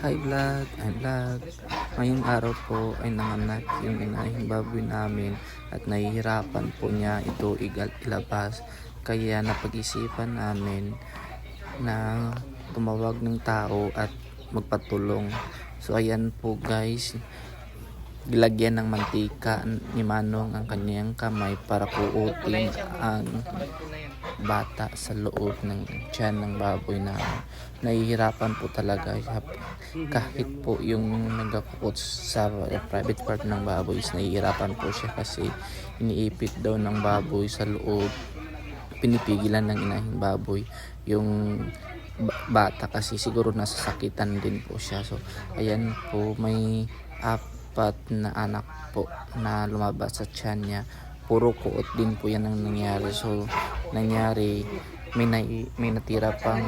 Hi vlog, I'm vlog. Ngayong araw po ay nanganak yung inahing baboy namin at nahihirapan po niya ito ilabas. Kaya napag-isipan namin na tumawag ng tao at magpatulong. So ayan po guys, gilagyan ng mantika ni Manong ang kanyang kamay para puutin ang bata sa loob ng tiyan ng baboy na nahihirapan po talaga kahit po yung nagkakukot sa private part ng baboy is nahihirapan po siya kasi iniipit daw ng baboy sa loob, pinipigilan ng inahing baboy yung bata kasi siguro nasasakitan din po siya. So ayan po, may apat na anak po na lumabas sa tiyan niya, puro kuot din po yan ang nangyari. So nangyari, may natira pang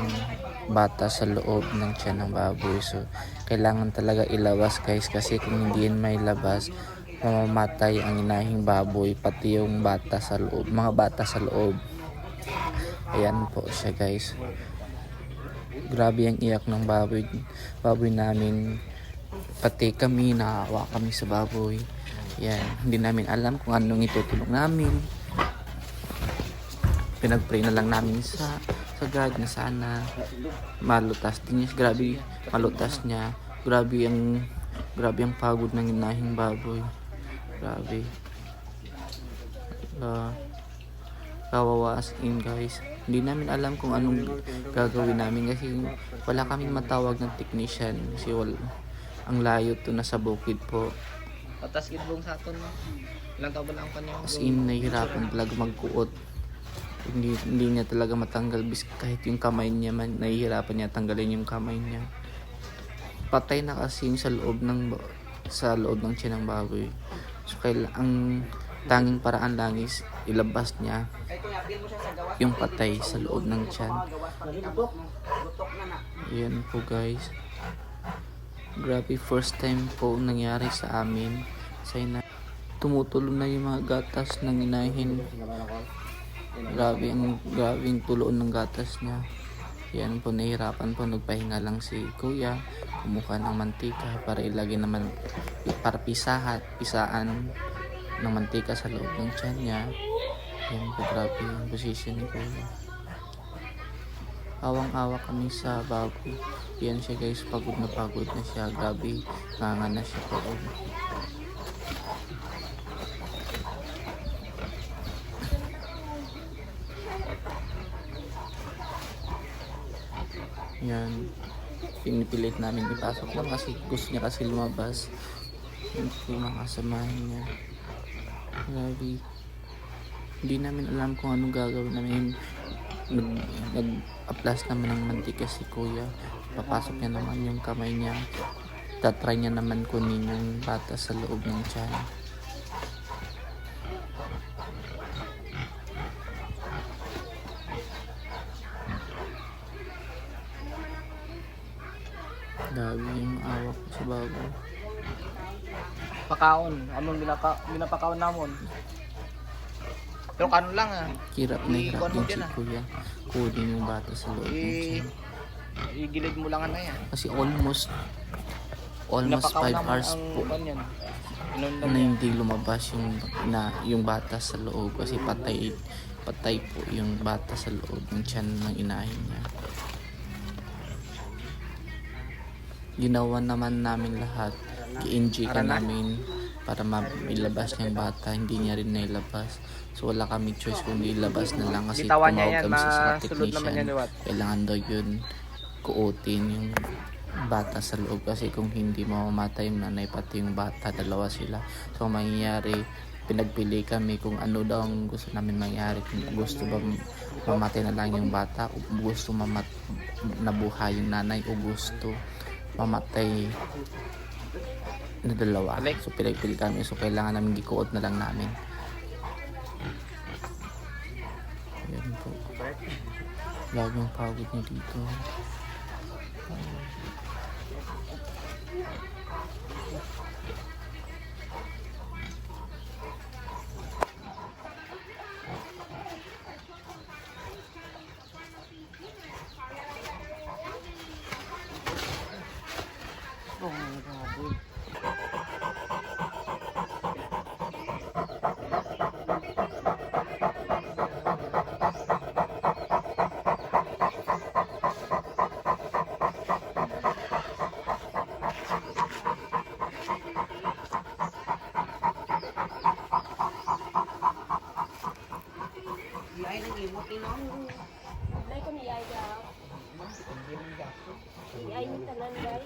bata sa loob ng tiyan ng baboy. So kailangan talaga ilabas guys, kasi kung hindi yan may labas, mamamatay ang inahing baboy pati yung bata sa loob, mga bata sa loob. Ayan po siya guys, grabe ang iyak ng baboy namin, pati kami naawa kami sa baboy. Yan, hindi namin alam kung anong itutulong namin. Pinagpray na lang namin sa God na sana malutas din niya. Grabe malutas niya. Grabe ang pagod ng inahing baboy. Grabe. Kawawa as in guys. Hindi namin alam kung anong gagawin namin kasi wala kaming matawag ng technician kasi ang layo to, nasa bukid po. Patas gitbong sa aton. Ilang taon ba lang ang kanya? As in, nahihirapan talaga magkuot. Hindi niya talaga matanggal kahit yung kamay niya man, nahihirapan niya tanggalin yung kamay niya. Patay na kasi yung sa loob ng tiyan ng baboy. So ang tanging paraan lang is ilabas niya yung patay sa loob ng tiyan. Yan po guys, grabe, first time po nangyari sa amin. Sana tumutulong na yung mga gatas ng inahin. Grabe ang tuloon ng gatas niya. Yan po, nahihirapan po, nagpahinga lang si kuya, kumuha ng mantika para ilagay naman, para pisaan ng mantika sa loob ng tiyan niya. Yan po, grabe yung position ni kuya. Awang-awa kami sa baboy. Yan siya guys, pagod na siya. Grabe, nanganga na siya po. Yan, pinipilit namin ipasok lang kasi gusto niya kasi lumabas. Yan po yung mga kasamahan niya. Grabe, hindi namin alam kung anong gagawin namin. Nag-aplas naman ng mantika si kuya, papasok niya naman yung kamay niya, tatry niya naman kunin yung bata sa loob ng tiyan. Grabe yung awa ko sa baboy. Pakaon. Anong ginapakaon namon? Pero kanon lang ah. Hirap na hirap din si kuya kunin yung bata sa loob ng tiyan. Igilid mo lang na yan. Kasi almost 5 hours po na hindi lumabas yung bata sa loob kasi patay po yung bata sa loob ng tiyan ng inahin niya. Ginawa naman namin lahat, i-enjoy ka namin para mailabas niya yung bata, hindi niya rin nailabas. So wala kami choice kundi ilabas na lang kasi tumawag kami sa technician. Kailangan daw yun kuotin yung bata sa loob kasi kung hindi mamamatay yung nanay pati yung bata, dalawa sila. So mangyayari, pinagpili kami kung ano daw ang gusto namin mangyari, kung gusto ba mamatay na lang yung bata o gusto nabuhay yung nanay o gusto mamatay na dalawa. So pinagpili kami, so kailangan namin gikuot na lang namin. Ayan po, lagi ang pagod niya dito. ni ay daw. Iay ni tanan guys.